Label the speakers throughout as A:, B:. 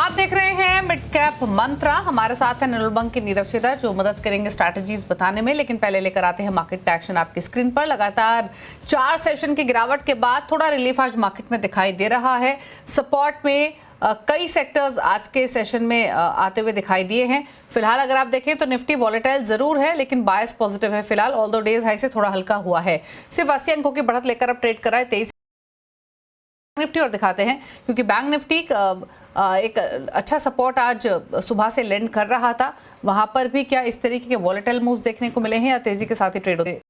A: आप देख रहे हैं मिड कैप मंत्रा। हमारे साथ है नरुल बंक की नीरव शेदर जो मदद करेंगे स्ट्रैटेजीज बताने में। लेकिन पहले लेकर आते हैं मार्केट का एक्शन आपकी स्क्रीन पर। लगातार 4 सेशन की गिरावट के बाद थोड़ा रिलीफ आज मार्केट में दिखाई दे रहा है। सपोर्ट में कई सेक्टर्स आज के सेशन में आते हुए दिखाई दिए हैं। फिलहाल अगर आप देखें तो निफ्टी वॉलेटाइल जरूर है लेकिन बायस पॉजिटिव है फिलहाल, ऑल्दो डेज हाई से थोड़ा हल्का हुआ है। सिर्फ 80 अंकों की बढ़त लेकर अब ट्रेड कर रहा है 23 निफ्टी। और दिखाते हैं क्योंकि बैंक निफ्टी एक अच्छा सपोर्ट आज सुबह से लैंड कर रहा था, वहां पर भी क्या इस तरीके के वॉलेटाइल मूव्स देखने को मिले हैं या तेजी के साथ ही ट्रेड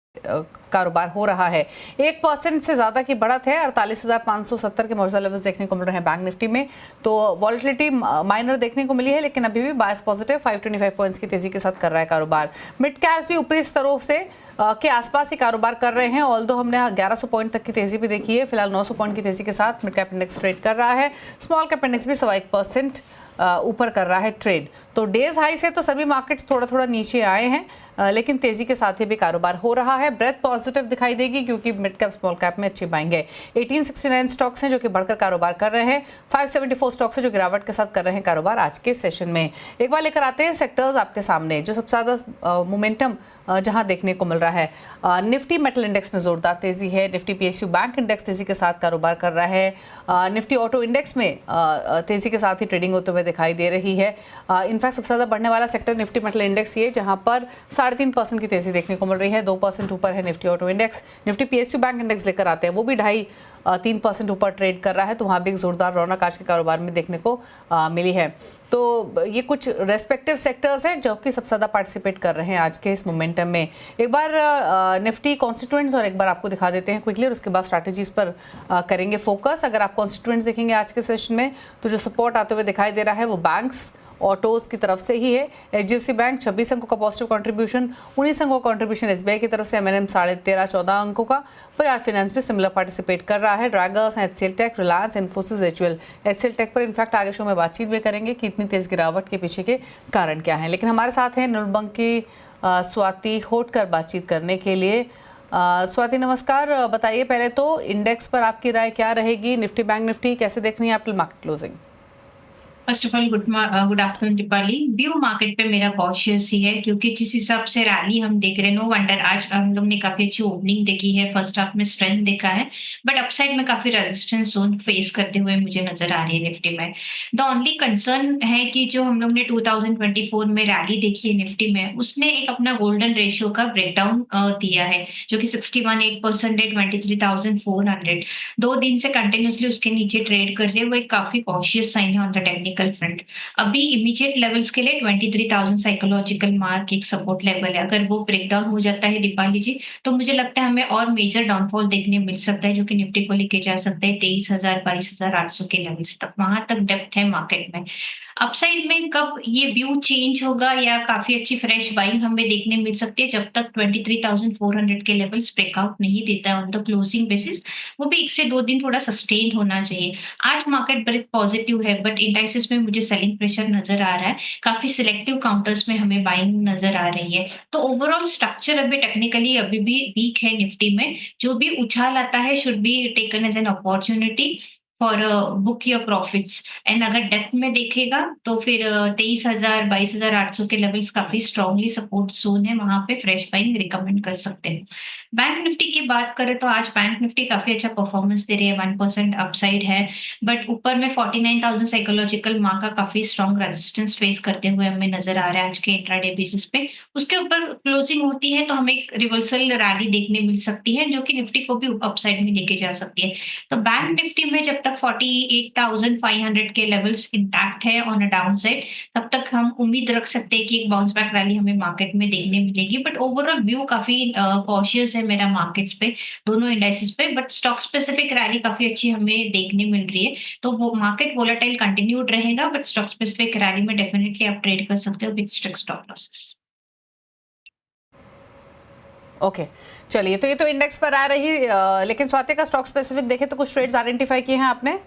A: कारोबार हो रहा है। 1% से ज्यादा की बढ़त है, 48,570 के मौजूदा लेवल्स देखने को मिल रहे हैं बैंक निफ्टी में। तो वॉलेटिलिटी माइनर देखने को मिली है लेकिन अभी भी बायस पॉजिटिव 525 पॉइंट्स की तेजी के साथ कर रहा है कारोबार। मिड कैप्स भी ऊपरी स्तरों से के आसपास ही कारोबार कर रहे हैं। ऑल्दो हमने 1100 पॉइंट तक की तेजी भी देखी है। फिलहाल 900 पॉइंट की तेजी के साथ मिड कैप इंडेक्स ट्रेड कर रहा है। स्मॉल कैप इंडेक्स भी 1% ऊपर कर रहा है ट्रेड। तो डेज हाई से तो सभी मार्केट्स थोड़ा थोड़ा नीचे आए हैं लेकिन तेजी के साथ ही भी कारोबार हो रहा है। ब्रेथ पॉजिटिव दिखाई देगी क्योंकि मिड कैप स्मॉल कैप में अच्छी बाइंग है। 1869 स्टॉक्स हैं जो कि बढ़कर कारोबार कर रहे हैं। 574 स्टॉक्स हैं जो गिरावट के साथ कर रहे हैं कारोबार आज के सेशन में। एक बार लेकर आते हैं सेक्टर्स आपके सामने जो सबसे ज्यादा मोमेंटम जहां देखने को मिल रहा है। निफ्टी मेटल इंडेक्स में जोरदार तेजी है। निफ्टी पीएसयू बैंक इंडेक्स तेजी के साथ कारोबार कर रहा है। निफ्टी ऑटो इंडेक्स में तेजी के साथ ही ट्रेडिंग होते हुए दिखाई दे रही है। इनफैक्ट सबसे ज्यादा बढ़ने वाला सेक्टर निफ्टी मेटल इंडेक्स ये जहां पर 3.5% की तेजी देखने को मिल रही है। 2% ऊपर है Nifty auto index. Nifty PSU bank index लेकर आते हैं वो भी 3% ऊपर ट्रेड कर रहा है। तो वहां भी एक जोरदार रौनक आज के कारोबार में देखने को मिली है। तो ये कुछ रेस्पेक्टिव सेक्टर्स हैं जो कि सबसे ज़्यादा पार्टिसिपेट कर रहे हैं आज के इस मोमेंटम में। एक बार निफ्टी कॉन्स्टिट्यूएंट्स और एक बार आपको दिखा देते हैं क्विकली और उसके बाद स्ट्रैटेजीज पर करेंगे फोकस। अगर आप कॉन्स्टिट्यूएंट्स देखेंगे आज के सेशन में तो जो सपोर्ट आते हुए दिखाई दे रहा है वो बैंक्स ऑटोज की तरफ से ही है। एचडीएफसी बैंक 26 अंकों का पॉजिटिव कंट्रीब्यूशन, 19 अंकों का कंट्रीब्यूशन एसबीआई की तरफ से, एमएनएम 13.5-14 अंकों का। बजाज फाइनेंस भी सिमिलर पार्टिसिपेट कर रहा है। Draggers, HCL tech, Reliance, Infosys, HUL. HCL tech पर इनफैक्ट आगे शो में बातचीत भी करेंगे कि इतनी तेज गिरावट के पीछे के कारण क्या है। लेकिन हमारे साथ है नरुल बंक की स्वाति होटकर बातचीत करने के लिए। स्वाति नमस्कार, बताइए पहले तो इंडेक्स पर आपकी राय क्या रहेगी? निफ्टी बैंक निफ्टी कैसे देख रही है आप till market closing?
B: First of all good afternoon Deepali. View market पे मेरा कॉशियस ही है क्योंकि जिस हिसाब से रैली हम देख रहे हैं, नो वंडर आज हम लोग ने काफी अच्छी ओपनिंग देखी है, फर्स्ट हाफ में स्ट्रेंथ देखा है बट अपसाइड में काफी रेजिस्टेंस जोन फेस करते हुए मुझे नजर आ रही है निफ्टी में। द ओनली कंसर्न है कि जो हम लोग ने 2024 में रैली देखी है निफ्टी में, उसने एक अपना गोल्डन रेशियो का ब्रेकडाउन दिया है जो कि 61.8% है 23,400। 2 दिन से कंटिन्यूसली उसके नीचे ट्रेड कर रहे हैं, वो एक काफी कॉशियस साइन है ऑन द टेक्निकल फ्रंट। अभी इमीडिएट लेवल्स के लिए 23,000 साइकोलॉजिकल मार्क एक सपोर्ट लेवल है। अगर वो ब्रेक डाउन हो जाता है दीपाली जी तो मुझे लगता है हमें और मेजर डाउनफॉल देखने मिल सकता है जो कि निफ्टी को लेके जा सकता है 23,000 22,800 के लेवल्स तक। वहां तक डेप्थ है मार्केट में। अपसाइड में कब ये व्यू चेंज होगा या काफी अच्छी फ्रेश बाइंग हमें देखने मिल सकती है जब तक 23,400 के लेवल्स ब्रेकआउट नहीं देता है ऑन द क्लोजिंग बेसिस। वो भी 1 से 2 दिन थोड़ा सस्टेन होना चाहिए। आज मार्केट बड़े पॉजिटिव है बट इंडाइसेस में मुझे सेलिंग प्रेशर नजर आ रहा है। काफी सिलेक्टिव काउंटर्स में हमें बाइंग नजर आ रही है। तो ओवरऑल स्ट्रक्चर अभी टेक्निकली अभी भी वीक है निफ्टी में। जो भी उछाल आता है should be taken as an opportunity for book your profits. And अगर डेप्थ में देखेगा तो फिर 23,000 22,800 के लेवल्स काफी स्ट्रांगली सपोर्ट जोन है, वहां पे फ्रेश बाइंग रिकमेंड कर सकते हैं। बैंक निफ्टी की बात करें तो आज बैंक निफ्टी काफी अच्छा परफॉर्मेंस दे रही है, 1% अपसाइड है बट ऊपर में 49,000 साइकोलॉजिकल मार्क का काफी स्ट्रॉन्ग रेजिस्टेंस फेस करते हुए हमें नजर आ रहा है आज के इंट्राडे बेसिस पे। उसके ऊपर क्लोजिंग होती है तो हमें एक रिवर्सल रैली देखने मिल सकती है जो कि निफ्टी को भी अपसाइड में लेके जा सकती है। तो बैंक निफ्टी में जब तक 48,500 के लेवल्स इंटैक्ट है ऑन अ डाउन साइड, तब तक हम उम्मीद रख सकते हैं कि एक बाउंस बैक रैली हमें मार्केट में देखने मिलेगी। बट ओवरऑल व्यू काफी कॉशियस है मेरा मार्केट्स पे, दोनों इंडाइसेस पे। बट स्टॉक स्पेसिफिक रैली काफी अच्छी हमें देखने मिल रही है। तो वो मार्केट वोलेटाइल कंटिन्यूड रहेगा बट स्टॉक स्पेसिफिक रैली में डेफिनेटली आप ट्रेड कर सकते हो with strict stop losses.
A: Okay चलिए, तो ये तो इंडेक्स पर आ रही लेकिन स्वाति का स्टॉक स्पेसिफिक देखे तो कुछ ट्रेड्स आइडेंटिफाई किए हैं आपने?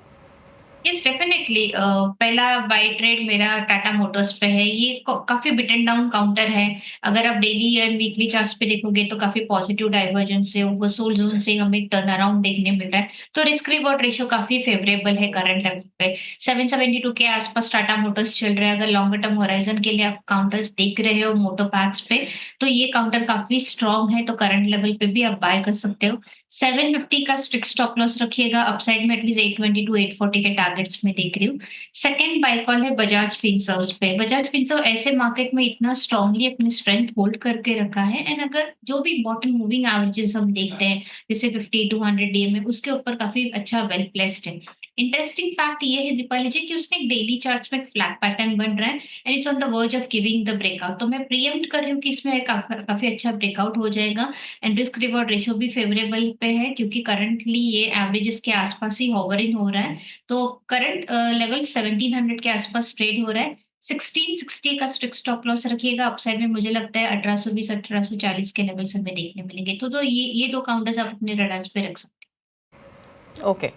B: यस डेफिनेटली पहला बाय ट्रेड मेरा टाटा मोटर्स पे है। ये काफ़ी बिट एंड डाउन काउंटर है। अगर आप डेली एंड वीकली चार्ट्स पे देखोगे तो काफ़ी पॉजिटिव डाइवर्जेंस है, ओवरसोल्ड ज़ोन से हमें एक टर्न अराउंड देखने मिल रहा है। तो रिस्क रिवॉर्ड रेशियो काफ़ी फेवरेबल है करंट लेवल पे। 772 के आसपास टाटा मोटर्स चल रहा है। अगर लॉन्गर टर्म होराइज़न के लिए आप काउंटर्स देख रहे हो मोटो पैक्स पे, तो ये काउंटर काफ़ी स्ट्रॉन्ग है, तो करंट लेवल पे भी आप बाय कर सकते हो। 750 का स्ट्रिक्ट स्टॉप लॉस रखिएगा, अपसाइड में एटलीस्ट 820 टू 840 के टारगेट्स में देख रही हूँ। सेकंड बाय कॉल है बजाज फिनसर्व्स पे। बजाज फिनसर्व ऐसे मार्केट में इतना स्ट्रांगली अपनी स्ट्रेंथ होल्ड करके रखा है एंड अगर जो भी बॉटम मूविंग एवरेजेस हम देखते हैं, जैसे 50, 200 डीएम में, उसके ऊपर काफ़ी अच्छा वेल प्लेस्ड है। इंटरेस्टिंग फैक्ट ये है दीपाली जी कि उसने एक डेली चार्ट्स में एक फ्लैग पैटर्न बन रहा है and it's on the verge of giving the breakout. तो मैं प्रीएम्प्ट कर रही हूँ कि इसमें काफ़ी अच्छा ब्रेकआउट हो जाएगा एंड रिस्क रिवॉर्ड रेशियो भी फेवरेबल पे है क्योंकि करंटली ये एवरेजेस के आसपास ही हॉवरिंग हो रहा है। तो करंट लेवल 1700 के आसपास ट्रेड हो रहा है। 1660 का स्ट्रिक्ट स्टॉप लॉस रखिएगा, अपसाइड में मुझे लगता है 1820 1840 के लेवल्स हमें देखने मिलेंगे। तो ये 2 काउंटर्स आप अपने रडार्स पे रख सकते हैं।
A: ओके,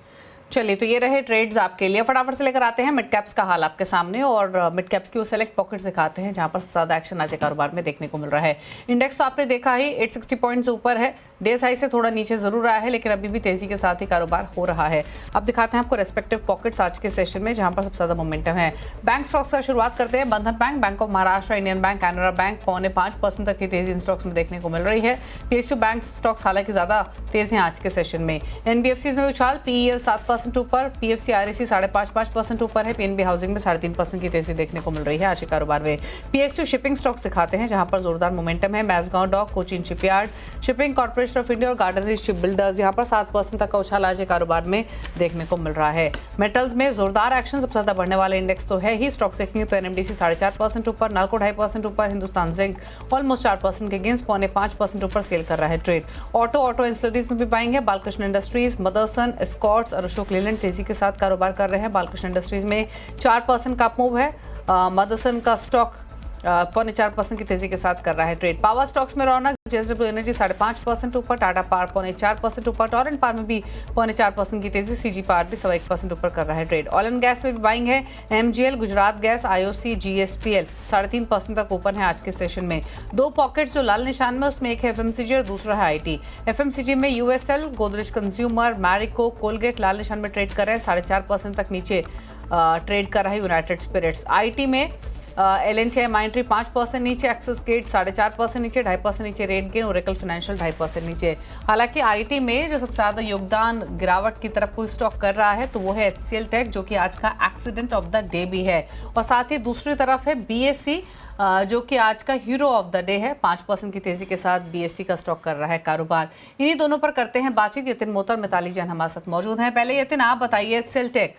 A: चलिए, तो ये रहे ट्रेड्स आपके लिए। फटाफट से लेकर आते हैं मिड कैप्स का हाल आपके सामने, और मिड कैप्स की वो सेलेक्ट पॉकेट्स दिखाते हैं जहां पर सबसे ज्यादा एक्शन आज कारोबार में देखने को मिल रहा है। इंडेक्स तो आपने देखा ही 860 पॉइंट्स ऊपर है, डे साइज से थोड़ा नीचे जरूर आया है, लेकिन अभी भी तेजी के साथ ही कारोबार हो रहा है। अब दिखाते हैं आपको रेस्पेक्टिव पॉकेट्स आज के सेशन में जहां पर सबसे ज्यादा मोमेंटम है। बैंक स्टॉक्स का शुरुआत करते हैं। बंधन bank, bank of Maharashtra, Indian bank, Canara bank 4.5% तक की तेजी इन स्टॉक्स में देखने को मिल रही है। पीएसयू बैंक स्टॉक्स हालांकि ज्यादा तेज हैं आज के सेशन में। एनबीएफसीज में उछाल, पीईएल 7% ऊपर, पीएफसी आरएसी 5.5% ऊपर है, पीएनबी हाउसिंग में 3.5% की तेजी देखने को मिल रही है आज के कारोबार में। पीएसयू शिपिंग स्टॉक्स दिखाते हैं जहां पर जोरदार मोमेंटम है। Mazagon dock, Cochin shipyard, shipping corporation of India और गार्डन रीच शिप बिल्डर्स यहां पर 7% तक का उछाल आज के कारोबार में देखने को मिल रहा है। मेटल्स में जोरदार एक्शन, सबसे ज्यादा बढ़ने वाले इंडेक्स तो है ही। स्टॉक्स देखेंगे तो एनएमडीसी 4.5% ऊपर, नाल्को 2.5% ऊपर, हिंदुस्तान जिंक ऑलमोस्ट 4% के गेंस 5.5% ऊपर सेल कर रहा है ट्रेड। ऑटो इंसलरीज में भी बाइंग है। बालकृष्ण इंडस्ट्रीज, मदरसन, एस्कॉर्ट्स और अशोक लेलैंड तेजी के साथ कारोबार कर रहे हैं। बालकृष्ण इंडस्ट्रीज में 4% का मूव है। मदरसन का स्टॉक 4.5% की तेजी के साथ कर रहा है ट्रेड। पावर स्टॉक्स में रौनक, जेएसडब्ल्यू एनर्जी 5.5% ऊपर, टाटा पावर 4.5% ऊपर, टोरेंट पावर में भी 4.5% की तेजी, सीजी पावर भी 1% ऊपर कर रहा है ट्रेड। ऑयल एंड गैस में भी बाइंग है। MGL, Gujarat gas, IOC, GSPL 3.5% तक ऊपर है आज के सेशन में। दो पॉकेट्स जो लाल निशान में, उसमें एक है एफएमसीजी और दूसरा है आईटी। एफएमसीजी में USL, Godrej consumer, Marico, Colgate लाल निशान में ट्रेड कर रहे हैं, 4.5% तक नीचे ट्रेड कर रहा है यूनाइटेड स्पिरिट्स। आईटी में एल&टी माइंट्री 5% नीचे, एक्सिस गेट 4.5% नीचे, 2.5% नीचे रेट गेन, ओरेकल फाइनेंशियल 2.5% नीचे। हालांकि आईटी में जो सबसे ज्यादा योगदान गिरावट की तरफ कोई स्टॉक कर रहा है तो वो है एचसीएल टेक, जो कि आज का एक्सीडेंट ऑफ द डे भी है। और साथ ही दूसरी तरफ है बीएससी, जो कि आज का हीरो ऑफ द डे है। 5% की तेजी के साथ बीएससी का स्टॉक कर रहा है कारोबार। इन्हीं दोनों पर करते हैं बातचीत। यतिन मोतर, मिताली जैन हमारे साथ मौजूद हैं। पहले यतिन, आप बताइए, एचसीएल टेक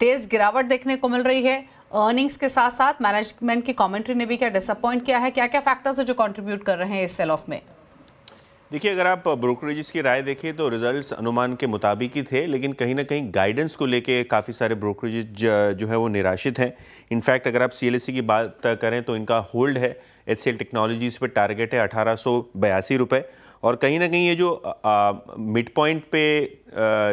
A: तेज गिरावट देखने को मिल रही है, अर्निंग्स के साथ साथ मैनेजमेंट की कमेंट्री ने भी क्या डिसअपॉइंट किया है, क्या क्या फैक्टर्स है जो कंट्रीब्यूट कर रहे हैं इस सेल ऑफ में?
C: देखिए, अगर आप ब्रोकरेजेस की राय देखें तो रिजल्ट्स अनुमान के मुताबिक ही थे, लेकिन कहीं ना कहीं गाइडेंस को लेके काफ़ी सारे ब्रोकरेजेस जो है वो निराशित हैं। इनफैक्ट अगर आप सीएलएससी की बात करें तो इनका होल्ड है, एचसीएल टेक्नोलॉजीज पे टारगेट है 1882 रुपये, और कहीं ना कहीं ये जो मिड पॉइंट पे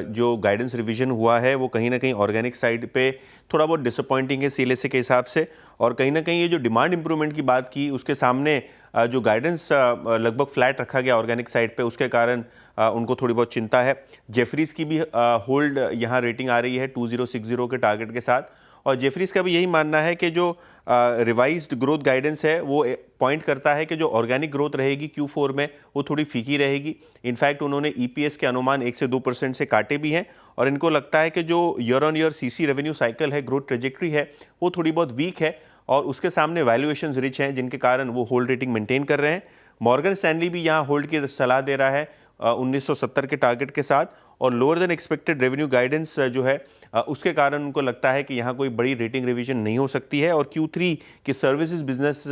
C: जो गाइडेंस रिवीजन हुआ है वो कहीं ना कहीं ऑर्गेनिक साइड पे थोड़ा बहुत डिसअपॉइंटिंग है सीएलएससी के हिसाब से। और कहीं ना कहीं ये जो डिमांड इंप्रूवमेंट की बात की, उसके सामने जो गाइडेंस लगभग फ्लैट रखा गया ऑर्गेनिक साइड पे, उसके कारण उनको थोड़ी बहुत चिंता है। जेफरीज की भी होल्ड यहाँ रेटिंग आ रही है 2060 के टारगेट के साथ, और जेफरीज का भी यही मानना है कि जो रिवाइज्ड ग्रोथ गाइडेंस है वो पॉइंट करता है कि जो ऑर्गेनिक ग्रोथ रहेगी Q4 में वो थोड़ी फीकी रहेगी। इनफैक्ट उन्होंने ईपीएस के अनुमान 1 से 2% से काटे भी हैं, और इनको लगता है कि जो year on year CC revenue cycle है, ग्रोथ ट्रेजेक्ट्री है, वो थोड़ी बहुत वीक है, और उसके सामने वैल्यूएशंस रिच हैं, जिनके कारण वो होल्ड रेटिंग मेंटेन कर रहे हैं। मॉर्गन स्टैनली भी यहाँ होल्ड की सलाह दे रहा है 1970 के टारगेट के साथ, और lower than expected revenue guidance जो है उसके कारण उनको लगता है कि यहाँ कोई बड़ी रेटिंग रिवीजन नहीं हो सकती है, और Q3 की सर्विसेज बिजनेस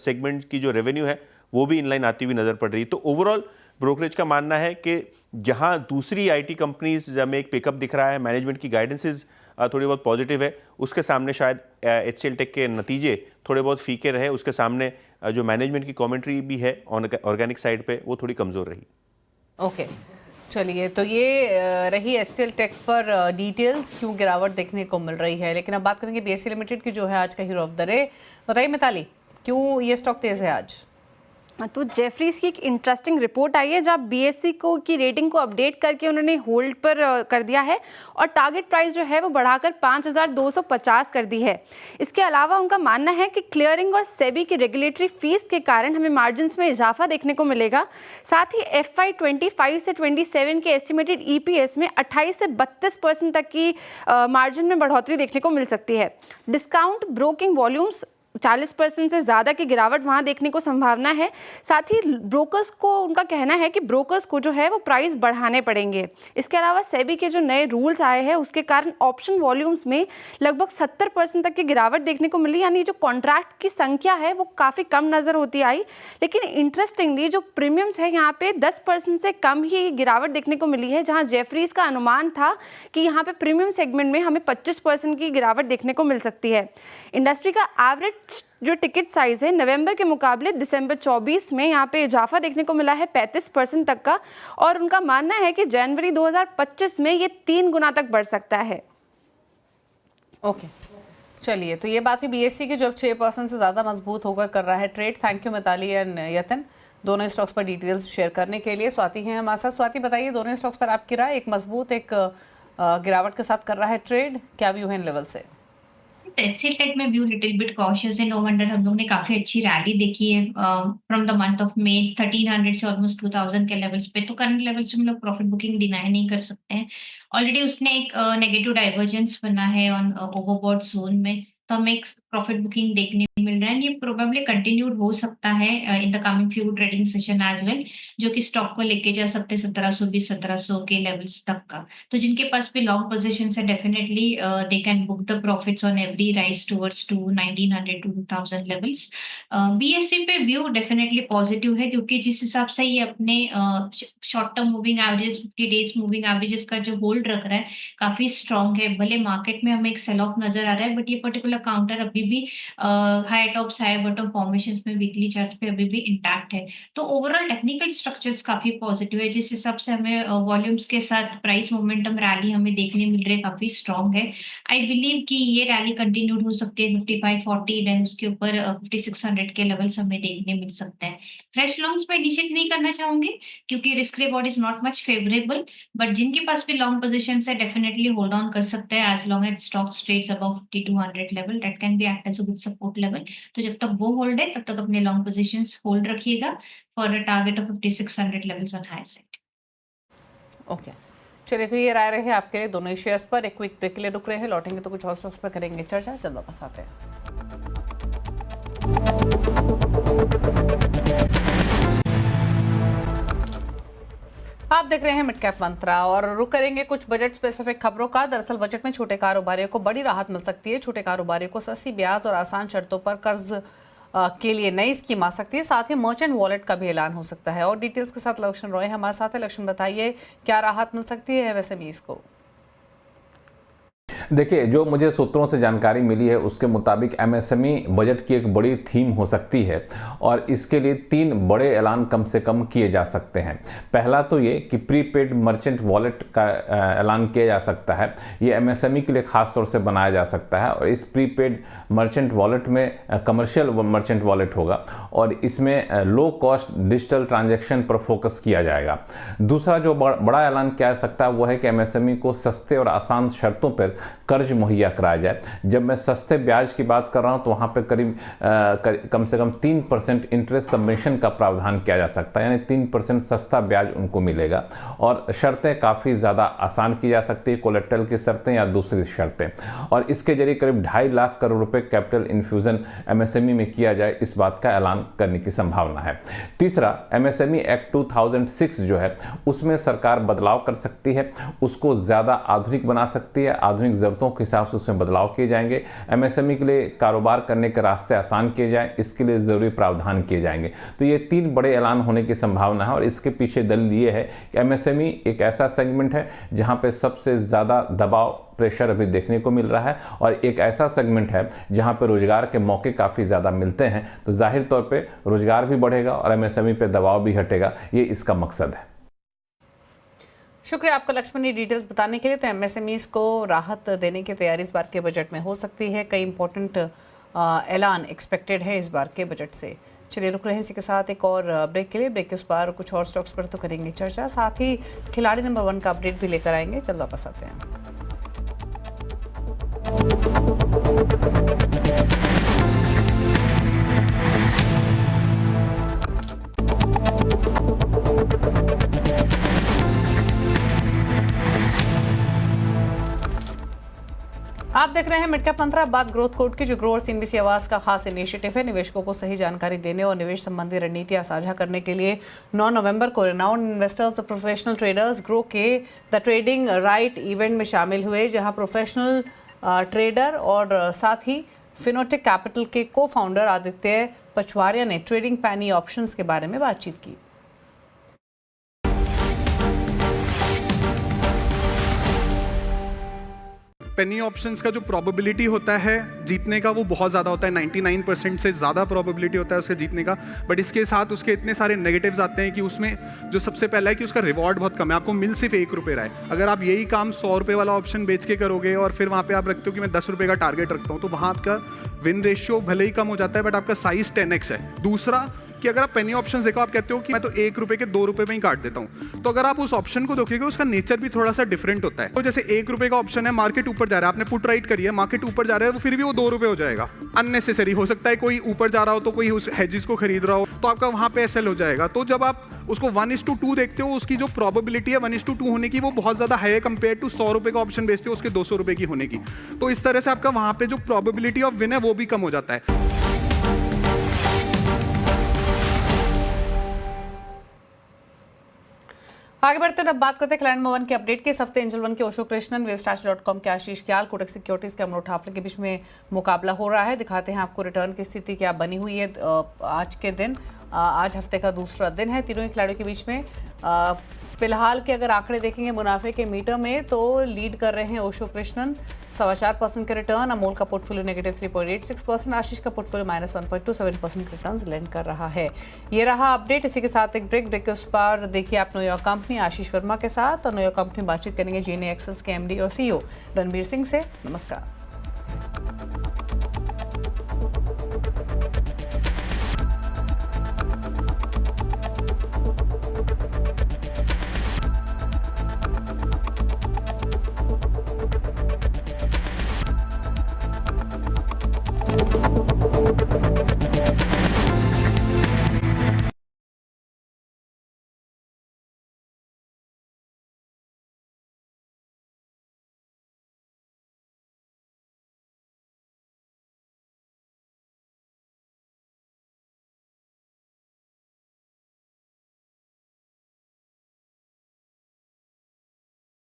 C: सेगमेंट की जो रेवेन्यू है वो भी इनलाइन आती हुई नजर पड़ रही है। तो ओवरऑल ब्रोकरेज का मानना है कि जहाँ दूसरी आईटी कंपनीज में एक पिकअप दिख रहा है, मैनेजमेंट की गाइडेंसेज थोड़ी बहुत पॉजिटिव है, उसके सामने शायद एचसीएल टेक के नतीजे थोड़े बहुत फीके रहे, उसके सामने जो मैनेजमेंट की कमेंट्री भी है ऑर्गेनिक साइड पे वो थोड़ी कमज़ोर रही।
A: ओके, चलिए, तो ये रही एचसीएल टेक पर डिटेल्स क्यों गिरावट देखने को मिल रही है। लेकिन अब बात करेंगे बीएसई लिमिटेड की, जो है आज का हीरो ऑफ द डे। बताइए मिताली, क्यों ये स्टॉक तेज है आज?
D: तो जेफरीज की एक इंटरेस्टिंग रिपोर्ट आई है जब बीएसई को की रेटिंग को अपडेट करके उन्होंने होल्ड पर कर दिया है और टारगेट प्राइस जो है वो बढ़ाकर 5,250 कर दी है। इसके अलावा उनका मानना है कि क्लियरिंग और सेबी की रेगुलेटरी फीस के कारण हमें मार्जिन्स में इजाफा देखने को मिलेगा। साथ ही FY 25 से 27 के एस्टिमेटेड EPS में 28 से 32% तक की मार्जिन में बढ़ोतरी देखने को मिल सकती है। डिस्काउंट ब्रोकिंग वॉल्यूम्स 40% से ज़्यादा की गिरावट वहाँ देखने को संभावना है। साथ ही ब्रोकर्स को उनका कहना है कि ब्रोकर्स को जो है वो प्राइस बढ़ाने पड़ेंगे। इसके अलावा सेबी के जो नए रूल्स आए हैं उसके कारण ऑप्शन वॉल्यूम्स में लगभग 70% तक की गिरावट देखने को मिली, यानी जो कॉन्ट्रैक्ट की संख्या है वो काफ़ी कम नज़र होती आई। लेकिन इंटरेस्टिंगली जो प्रीमियम्स है यहाँ पे 10% से कम ही गिरावट देखने को मिली है, जहाँ जेफरीज का अनुमान था कि यहाँ पे प्रीमियम सेगमेंट में हमें 25% की गिरावट देखने को मिल सकती है। इंडस्ट्री का एवरेज जो टिकट साइज है नवंबर के मुकाबले दिसंबर 24 में यहाँ पे इजाफा देखने को मिला है 35% तक का, और उनका मानना है कि जनवरी 2025 में ये 3 गुना तक बढ़ सकता है।
A: ओके, चलिए, तो ये बात हुई बीएसई की, जो अब 6% से ज़्यादा मजबूत होकर कर रहा है trade. Thank you Mitali and Yatan, दोनों स्टॉक्स पर डिटेल्स शेयर करने के लिए। स्वाति हैं हमारे साथ। स्वाति, बताइए दोनों स्टॉक्स पर आपकी राय। एक मजबूत, एक गिरावट के साथ कर रहा है ट्रेड, क्या व्यू है इन लेवल से?
B: एचसीएल टेक में व्यू लिटिल बिट कॉशियस है। नो वंडर हम लोग ने काफी अच्छी रैली देखी है from the month of May 1300 से ऑलमोस्ट 2000 के लेवल्स पे। तो करंट लेवल्स पे हम लोग प्रॉफिट बुकिंग डिनाई नहीं कर सकते हैं। ऑलरेडी उसने एक नेगेटिव डाइवर्जेंस बना है ऑन ओवरबॉट जोन में, तो हमें एक प्रॉफिट बुकिंग देखने मिल रहा है। ये प्रोबेबली कंटिन्यूड हो सकता है in the coming few trading session as well, जो कि स्टॉक को लेके जा सकते 1720-1700 के लेवल्स तक का। तो जिनके पास भी लॉन्ग पोजीशन है definitely they can book the profits on every rise towards to 1900 to 2000 levels. BSE पे व्यू डेफिनेटली पॉजिटिव है, क्योंकि जिस हिसाब से ये अपने short term moving average 50 days moving averages का जो होल्ड रख रहा है काफी स्ट्रॉन्ग है। भले मार्केट में हमें एक सेल ऑफ नजर आ रहा है, बट ये पर्टिकुलर काउंटर अभी भी high tops high bottom formations में वीकली चार्ट्स पे अभी भी इंटैक्ट है। तो ओवरऑल टेक्निकल स्ट्रक्चर्स काफी पॉजिटिव है। जिस हिसाब से हमें वॉल्यूम्स के साथ प्राइस मोमेंटम रैली हमें देखने मिल रही है काफी स्ट्रॉन्ग है। आई बिलीव कि ये रैली कंटिन्यूड हो सकती है 5540, देन उसके ऊपर 5600 के लेवल्स हमें देखने मिल सकते हैं। फ्रेश लॉन्ग्स पे इनिशिएट नहीं करना चाहूंगी क्योंकि risk reward is not much favourable, but जिनके पास भी लॉन्ग पोजीशन है डेफिनेटली होल्ड ऑन कर सकते हैं as long as stock trades above 5200 level, that can be act as a good support level. तो जब तक वो होल्ड है तब तक अपने लॉन्ग पोजीशंस होल्ड रखिएगा for a target of 5600 levels on high side.
A: Okay, चलिए, तो ये राय रहे आपके लिए दोनों ही शेयर्स पर। एक क्विक ब्रेक के लिए रुक रहे हैं, लौटेंगे तो कुछ और स्टॉक्स पर करेंगे चर्चा। जल्द वापस आते हैं। आप देख रहे हैं मिड कैप मंत्रा और रुक करेंगे कुछ बजट स्पेसिफिक खबरों का। दरअसल बजट में छोटे कारोबारियों को बड़ी राहत मिल सकती है। छोटे कारोबारियों को सस्ती ब्याज और आसान शर्तों पर कर्ज के लिए नई स्कीम आ सकती है। साथ ही मर्चेंट वॉलेट का भी ऐलान हो सकता है। और डिटेल्स के साथ लक्ष्मण रॉय हमारे साथ है। लक्ष्मण, बताइए क्या राहत मिल सकती है एमएसएमईज को?
E: देखिए, जो मुझे सूत्रों से जानकारी मिली है उसके मुताबिक एमएसएमई बजट की एक बड़ी थीम हो सकती है और इसके लिए 3 बड़े ऐलान कम से कम किए जा सकते हैं। पहला तो ये कि प्रीपेड मर्चेंट वॉलेट का ऐलान किया जा सकता है। ये एमएसएमई के लिए खास तौर से बनाया जा सकता है और इस प्रीपेड मर्चेंट वॉलेट में कमर्शियल मर्चेंट वॉलेट होगा और इसमें लो कॉस्ट डिजिटल ट्रांजैक्शन पर फोकस किया जाएगा। दूसरा जो बड़ा ऐलान किया जा सकता है वो है कि एमएसएमई को सस्ते और आसान शर्तों पर कर्ज मुहैया कराया जाए। जब मैं सस्ते ब्याज की बात कर रहा हूं तो वहां पे करीब कम से कम 3% इंटरेस्ट सबमिशन का प्रावधान किया जा सकता है, यानी 3% सस्ता ब्याज उनको मिलेगा और शर्तें काफ़ी ज़्यादा आसान की जा सकती है, कोलेट्रल की शर्तें या दूसरी शर्तें। और इसके जरिए करीब 2.5 लाख करोड़ रुपए कैपिटल इन्फ्यूजन एमएसएमई में किया जाए, इस बात का ऐलान करने की संभावना है। तीसरा, एमएसएमई एक्ट 2006 जो है उसमें सरकार बदलाव कर सकती है, उसको ज़्यादा आधुनिक बना सकती है। आधुनिक जरूरतों के हिसाब से उसमें बदलाव किए जाएंगे। एमएसएमई के लिए कारोबार करने के रास्ते आसान किए जाए, इसके लिए जरूरी प्रावधान किए जाएंगे। तो ये 3 बड़े ऐलान होने की संभावना है और इसके पीछे दलील ये है कि एमएसएमई एक ऐसा सेगमेंट है जहां पे सबसे ज्यादा दबाव प्रेशर अभी देखने को मिल रहा है और एक ऐसा सेगमेंट है जहां पे रोजगार के मौके काफी ज्यादा मिलते हैं। तो जाहिर तौर पे रोजगार भी बढ़ेगा और एमएसएमई पे दबाव भी हटेगा, ये इसका मकसद है।
A: शुक्रिया आपका लक्ष्मण, डिटेल्स बताने के लिए। तो एमएसएमईज को राहत देने की तैयारी इस बार के बजट में हो सकती है। कई इंपॉर्टेंट ऐलान एक्सपेक्टेड है इस बार के बजट से। चलिए रुक रहे हैं इसी के साथ एक और ब्रेक के लिए। ब्रेक के उस पार कुछ और स्टॉक्स पर तो करेंगे चर्चा, साथ ही खिलाड़ी नंबर 1 का अपडेट भी लेकर आएंगे। जल्द वापस आते हैं। आप देख रहे हैं मिड कैप मंत्रा। बात ग्रोथ कोड की, जो ग्रोअर सीएनबीसी आवाज का खास इनिशिएटिव है। निवेशकों को सही जानकारी देने और निवेश संबंधी रणनीतियां साझा करने के लिए 9 नवंबर को रेनाउंड इन्वेस्टर्स और प्रोफेशनल ट्रेडर्स ग्रो के द ट्रेडिंग राइट इवेंट में शामिल हुए, जहां प्रोफेशनल ट्रेडर और साथ ही फिनोटेक कैपिटल के को फाउंडर आदित्य पचवारिया ने ट्रेडिंग पैनी ऑप्शंस के बारे में बातचीत की।
F: पेनी ऑप्शंस का जो प्रोबेबिलिटी होता है जीतने का वो बहुत ज़्यादा होता है, 99% से ज़्यादा प्रोबेबिलिटी होता है उसके जीतने का। बट इसके साथ उसके इतने सारे नेगेटिव्स आते हैं कि उसमें जो सबसे पहला है कि उसका रिवॉर्ड बहुत कम है, आपको मिल सिर्फ 1 रुपये रहा है। अगर आप यही काम 100 रुपये वाला ऑप्शन बेच के करोगे और फिर वहाँ पे आप रखते हो कि मैं 10 रुपये का टारगेट रखता हूँ, तो वहाँ आपका विन रेशियो भले ही कम हो जाता है बट आपका साइज 10x है। दूसरा कि अगर आप पेनी ऑप्शंस देखो, आप कहते हो कि मैं तो 1 रुपये के 2 रुपये में ही काट देता हूँ, तो अगर आप उस ऑप्शन को देखोगे उसका नेचर भी थोड़ा सा डिफरेंट होता है। तो जैसे 1 रुपये का ऑप्शन है, मार्केट ऊपर जा रहा है, आपने पुट राइट करी है, मार्केट ऊपर जा रहा है, फिर भी वो 2 रुपये हो जाएगा। अननेसेसरी हो सकता है कोई ऊपर जा रहा हो तो कोई उस हेजिस को खरीद रहा हो तो आपका वहाँ पे एसएल हो जाएगा। तो जब आप उसको 1:2 देखते हो, उसकी जो प्रोबेबिलिटी है 1:2 होने की वो बहुत ज़्यादा हाई है कंपेयर टू 100 रुपये का ऑप्शन बेचते हो उसके 200 रुपये की होने की। तो इस तरह से आपका वहाँ पे जो प्रोबेबिलिटी ऑफ विन है वो भी कम हो जाता है।
A: आगे बढ़ते हैं, अब बात करते हैं क्लाइंट नंबर 1 के अपडेट के। इस हफ्ते एंजल 1 के ओशो कृष्णन, वेवस्टार्स.com के आशीष क्याल, कोटक सिक्योरिटीज के अमरोट हाफले के बीच में मुकाबला हो रहा है। दिखाते हैं आपको रिटर्न की स्थिति क्या बनी हुई है आज के दिन। आज हफ्ते का दूसरा दिन है तीनों ही खिलाड़ियों के बीच में। फिलहाल के अगर आंकड़े देखेंगे मुनाफे के मीटर में तो लीड कर रहे हैं ओशो कृष्णन 4.25% के रिटर्न। अमोल का पोर्टफोलियो -3.86%, आशीष का पोर्टफोलियो -1.27% के रिटर्न लैंड कर रहा है। ये रहा अपडेट। इसी के साथ एक ब्रेक के उस पर देखिए आप न्यूयॉर्क कंपनी आशीष वर्मा के साथ, और न्यूयॉर्क कंपनी बातचीत करेंगे जीएनए एक्सेल्स के एमडी और सीईओ रणबीर सिंह से। नमस्कार।